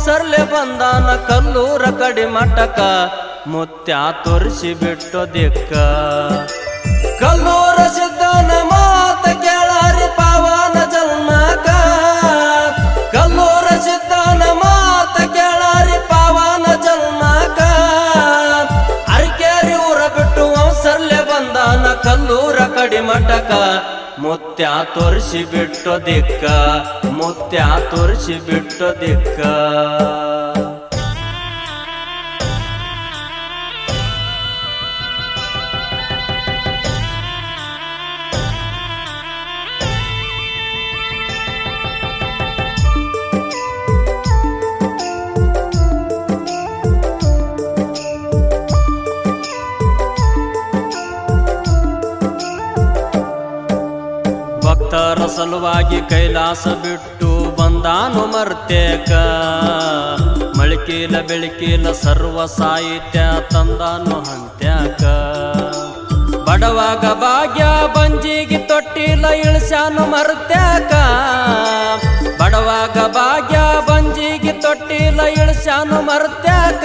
ಸರ್ಲೆ ಬಂದಾನ ಕಲ್ಲೂರ ಕಡಿಮಠಕ ಮುತ್ಯ ತೋರಿಸಿ ಬಿಟ್ಟು ದಿಕ್ಕ ಕಲ್ಲೂರ ಸಿದ್ಧನ ಮಾತ ಕೇಳಾರಿ ಪಾವನ ಜನ್ಮಕ ಕಲ್ಲೂರ ಸಿದ್ಧನ ಮಾತ ಕೇಳಾರಿ ಪಾವನ ಜನ್ಮಕ ಅರಕೇರಿ ಊರ ಬಿಟ್ಟು ಸರ್ಲೆ ಬಂದಾನ ಕಲ್ಲೂರ ಕಡಿಮಠಕ ಮುತ್ಯ ತೋರಿಸಿ ಬಿಟ್ಟು ದಿಕ್ಕ ಮುತ್ಯ ತೋರಿಸಿ ಬಿಟ್ಟು ದಿಕ್ಕ ಭಕ್ತರ ಸಲುವಾಗಿ ಕೈಲಾಸ ಬಿಟ್ಟು ಬಂದಾನು ಮರ್ತೇಕ ಮಳಿಕೀಲ ಬೆಳಕೀಲ ಸರ್ವ ಸಾಹಿತ್ಯ ತಂದಾನು ಹಂತ್ಯಾಕ ಬಡವಾಗ ಭಾಗ್ಯ ಬಂಜಿಗೆ ತೊಟ್ಟಿಲ ಇಳಿಸ್ಯಾನು ಮರ್ತೇಕ ಬಡವಾಗ ಭಾಗ್ಯ ಬಂಜಿಗೆ ತೊಟ್ಟಿಲ ಇಳಿಸ್ಯಾನು ಮರ್ತೇಕ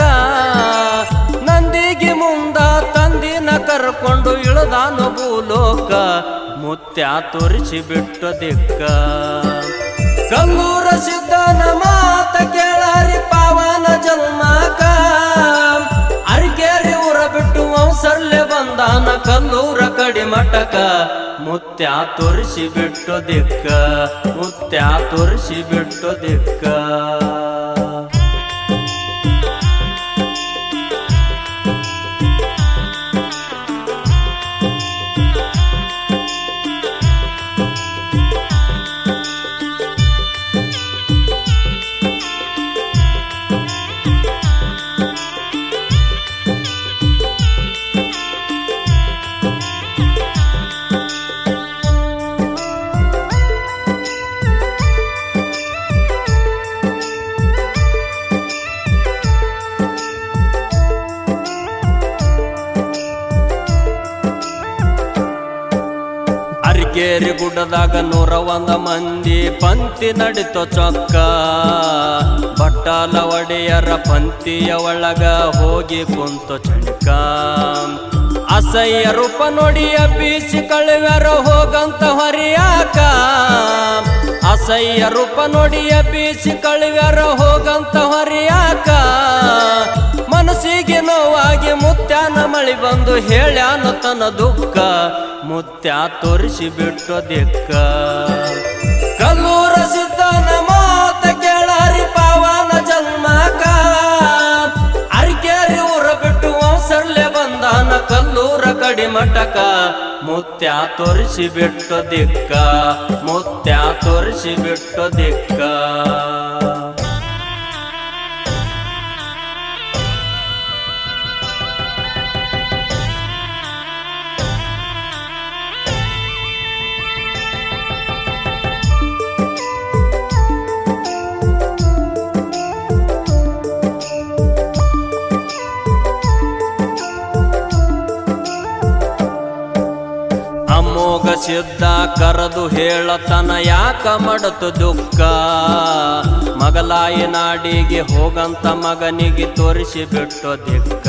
ನಂದಿಗೆ ಮುಂದ ತಂದಿನ ಕರ್ಕೊಂಡು ಇಳಿದಾನು ಭೂಲೋಕ ಮುತ್ಯ ತೋರಿಸಿ ಬಿಟ್ಟು ದಿಕ್ಕ ಕಲ್ಲೂರ ಸಿದ್ಧನ ಮಾತ ಕೇಳಾರಿ ಪಾವನ ಜನ್ಮಕ ಅರಕೇರಿ ಊರ ಬಿಟ್ಟು ಸರ್ಲೆ ಬಂದಾನ ಕಲ್ಲೂರ ಕಡಿಮಠಕ ಮುತ್ಯ ತೋರಿಸಿ ಬಿಟ್ಟು ದಿಕ್ಕ ಮುತ್ಯ ತೋರಿಸಿ ಬಿಟ್ಟು ದಿಕ್ಕ ಅರಕೇರಿ ಗುಡ್ಡದಾಗ 101 ಮಂದಿ ಪಂಕ್ತಿ ನಡಿತೋ ಚೊಕ್ಕ ಬಟ್ಟಲ ಒಡೆಯರ ಪಂಕ್ತಿಯ ಒಳಗ ಹೋಗಿ ಕುಂತು ಚಣಕ ಅಸಹ್ಯ ರೂಪ ನೋಡಿಯ ಬೀಸಿ ಕಳುವ್ಯಾರ ಹೋಗಂತ ಹೊರಿಯಾಕ ಅಸಹ್ಯ ರೂಪ ನೋಡಿಯ ಬೀಸಿ ಕಳುವ್ಯಾರ ಹೋಗಂತ ಹೊರಿಯಾಕ ಮನಸ್ಸಿಗೆ ನೋವಾಗಿ ಮುತ್ಯಾನ ಮಳಿ ಬಂದು ಹೇಳ್ಯಾನ ತನ್ನ ದುಃಖ ಮುತ್ಯ ತೋರಿಸಿ ಬಿಟ್ಟು ದಿಕ್ಕ ಕಲ್ಲೂರ ಸಿದ್ಧನ ಮಾತ ಕೇಳಾರಿ ಪಾವನ ಜನ್ಮಕ ಅರಕೇರಿ ಊರ ಬಿಟ್ಟು ಸರ್ಲೆ ಬಂದಾನ ಕಲ್ಲೂರ ಕಡಿಮಠಕ ಮುತ್ಯ ತೋರಿಸಿ ಬಿಟ್ಟು ದಿಕ್ಕ ಮುತ್ಯ ತೋರಿಸಿ ಬಿಟ್ಟು ದಿಕ್ಕ ಅಮೋಘ ಸಿದ್ಧ ಕರೆದು ಹೇಳತನ ಯಾಕ ಮಡತು ದುಃಖ ಮಗಲಾಯಿ ನಾಡಿಗೆ ಹೋಗಂತ ಮಗನಿಗೆ ತೋರಿಸಿ ಬಿಟ್ಟು ದಿಕ್ಕ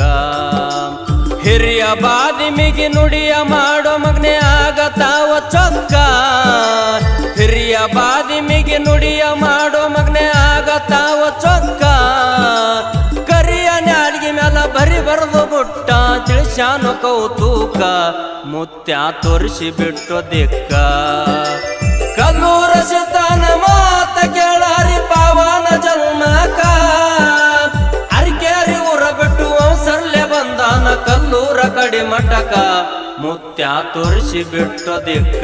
ಹಿರಿಯ ಬಾದಿಮಿಗೆ ನುಡಿಯ ಮಾಡೋ ಮಗನೆ ಆಗತಾವ ಚೊಕ್ಕ ಹಿರಿಯ ಬಾದಿಮಿಗೆ ನುಡಿಯ ಮಾಡೋ ಮಗನೆ ಆಗತಾವ ಚೊಕ್ಕ ಕರಿಯ ನಾಡಿಗೆ ಮೇಲ ಬರಿ ಬರೆದು ಬುಟ್ಟ ತಿಳಿಸ್ಯಾನು ಕೌತುಕ ಮುತ್ಯ ತೋರಿಸಿ ಬಿಟ್ಟು ದಿಕ್ಕ ಕಲ್ಲೂರ ಸಿದ್ಧನ ಮಾತ ಕೇಳಾರಿ ಪಾವನ ಜನ್ಮಕ ಅರಕೇರಿ ಊರ ಬಿಟ್ಟು ಸರ್ಲೆ ಬಂದಾನ ಕಲ್ಲೂರ ಕಡಿಮಠಕ ಮುತ್ಯ ತೋರಿಸಿ ಬಿಟ್ಟು ದಿಕ್ಕ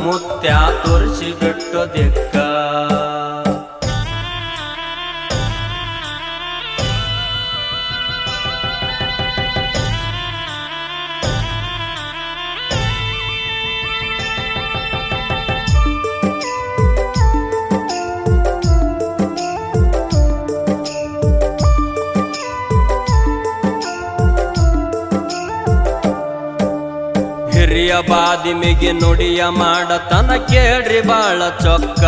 ಮುತ್ಯ ತೋರಿಸಿ ಬಿಟ್ಟು ದಿಕ್ಕ ಹಿರಿಯ ಬಾದಿಮಿಗೆ ನುಡಿಯ ಮಾಡತನ ಕೇಳ್ರಿ ಬಾಳ ಚೊಕ್ಕ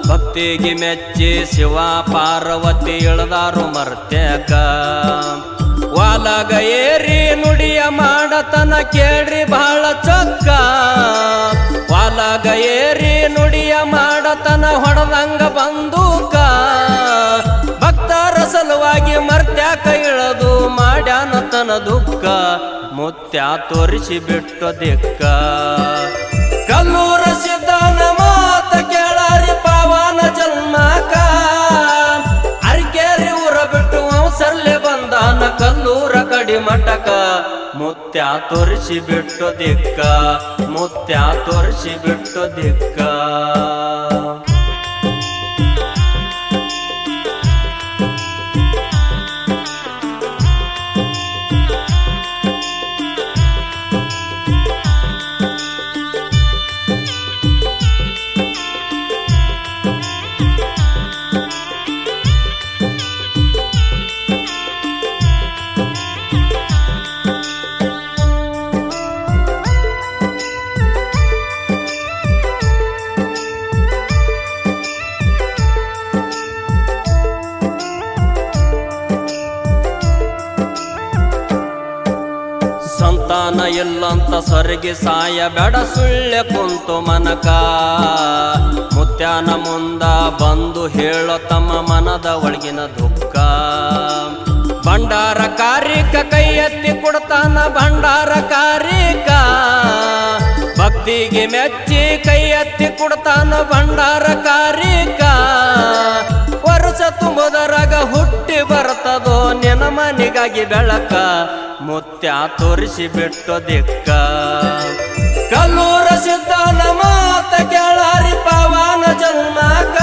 ಭಕ್ತಿಗೆ ಮೆಚ್ಚಿ ಶಿವ ಪಾರ್ವತಿ ಇಳದಾರು ಮರ್ತ್ಯಾಕ ವಾಲಗ ಏರಿ ನುಡಿಯ ಮಾಡತನ ಕೇಳ್ರಿ ಬಾಳ ಚೊಕ್ಕ ವಾಲಗ ಏರಿ ನುಡಿಯ ಮಾಡತನ ಹೊಡೆದಂಗ ಬಂದೂಕ ಭಕ್ತರ ಸಲುವಾಗಿ ಮರ್ತ್ಯಾಕ ಇಳದು ಮಾಡ್ಯಾನ ತನ ದುಃಖ ಮುತ್ಯ ತೋರಿಸಿ ಬಿಟ್ಟು ದಿಕ್ಕ ಕಲ್ಲೂರ ಸಿದ್ಧನ ಮಾತ ಕೇಳಾರಿ ಪಾವನ ಜನ್ಮಕ ಅರಿಕೇರಿ ಊರ ಬಿಟ್ಟು ಅವಸರ್ಲೆ ಬಂದಾನ ಕಲ್ಲೂರ ಕಡಿ ಮಠಕ ಮುತ್ಯ ತೋರಿಸಿ ಬಿಟ್ಟು ದಿಕ್ಕ ಮುತ್ಯ ತೋರಿಸಿ ಬಿಟ್ಟು ದಿಕ್ಕ ಸಂತಾನ ಇಲ್ಲಂತ ಸೊರಗಿ ಸಾಯ ಬೇಡ ಸುಳ್ಳೆ ಕುಂತು ಮನಕ ಮುತ್ಯಾನ ಮುಂದ ಬಂದು ಹೇಳೋ ತಮ್ಮ ಮನದ ಒಳಗಿನ ದುಃಖ ಭಂಡಾರ ಕಾರಿಕ ಕೈ ಎತ್ತಿ ಕೊಡ್ತಾನ ಭಂಡಾರ ಕಾರಿಕ ಭಕ್ತಿಗೆ ಮೆಚ್ಚಿ ಕೈ ಎತ್ತಿ ಕೊಡ್ತಾನ ಭಂಡಾರ ಕಾರಿಕ ವರ್ಷ ತುಂಬುದರಾಗ ಹುಟ್ಟಿ ಬರ್ತದೋ ನಿನ ಮನಿಗಾಗಿ ಬೆಳಕ ಮುತ್ಯ ತೋರಿಸಿ ಬಿಟ್ಟು ದಿಕ್ಕ ಕಲ್ಲೂರ ಸಿದ್ಧನ ಮಾತ ಕೇಳಾರಿ ಪಾವನ ಜನ್ಮಕ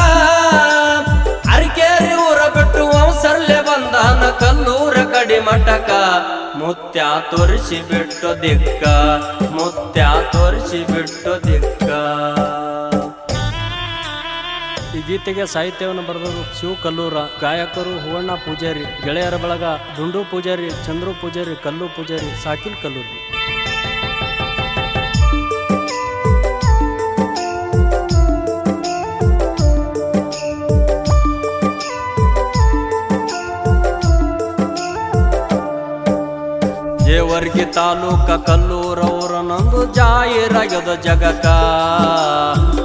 ಅರಿಕೇರಿ ಊರ ಬಿಟ್ಟು ಅವಸರ್ಲೆ ಬಂದಾನ ಕಲ್ಲೂರ ಕಡಿ ಮಠಕ ಮುತ್ಯ ತೋರಿಸಿ ಬಿಟ್ಟು ದಿಕ್ಕ ಮುತ್ಯ ತೋರಿಸಿ ಬಿಟ್ಟು ದಿಕ್ಕ ಈ ಗೀತೆಗೆ ಸಾಹಿತ್ಯವನ್ನು ಬರೆದವರು ಶಿವ ಕಲ್ಲೂರ, ಗಾಯಕರು ಹೂವಣ್ಣ ಪೂಜಾರಿ, ಗೆಳೆಯರ ಬಳಗ ದುಂಡು ಪೂಜಾರಿ, ಚಂದ್ರು ಪೂಜಾರಿ, ಕಲ್ಲು ಪೂಜಾರಿ, ಸಾಕಿಲ್ ಕಲ್ಲೂರಿ. ಜೇವರ್ಗಿ ತಾಲೂಕ ಕಲ್ಲೂರವರ ನಂದು ಜಾಯಿರಾಗ್ಯದ ಜಗಕ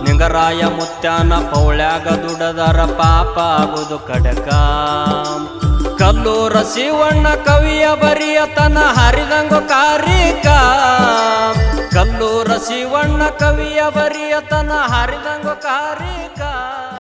ನಿಂಗರಾಯ ಮುತ್ಯಾನ ಪೌಳ್ಯಾಗ ದುಡದರ ಪಾಪ ಆಗುದು ಕಡಕ ಕಲ್ಲೂರ ಶಿವಣ್ಣ ಕವಿಯ ಬರಿಯತನ ಹರಿದಂಗು ಕಾರಿಕ ಕಲ್ಲೂರ ಶಿವಣ್ಣ ಕವಿಯ ಬರಿಯತನ ಹರಿದಂಗು ಕಾರಿಕ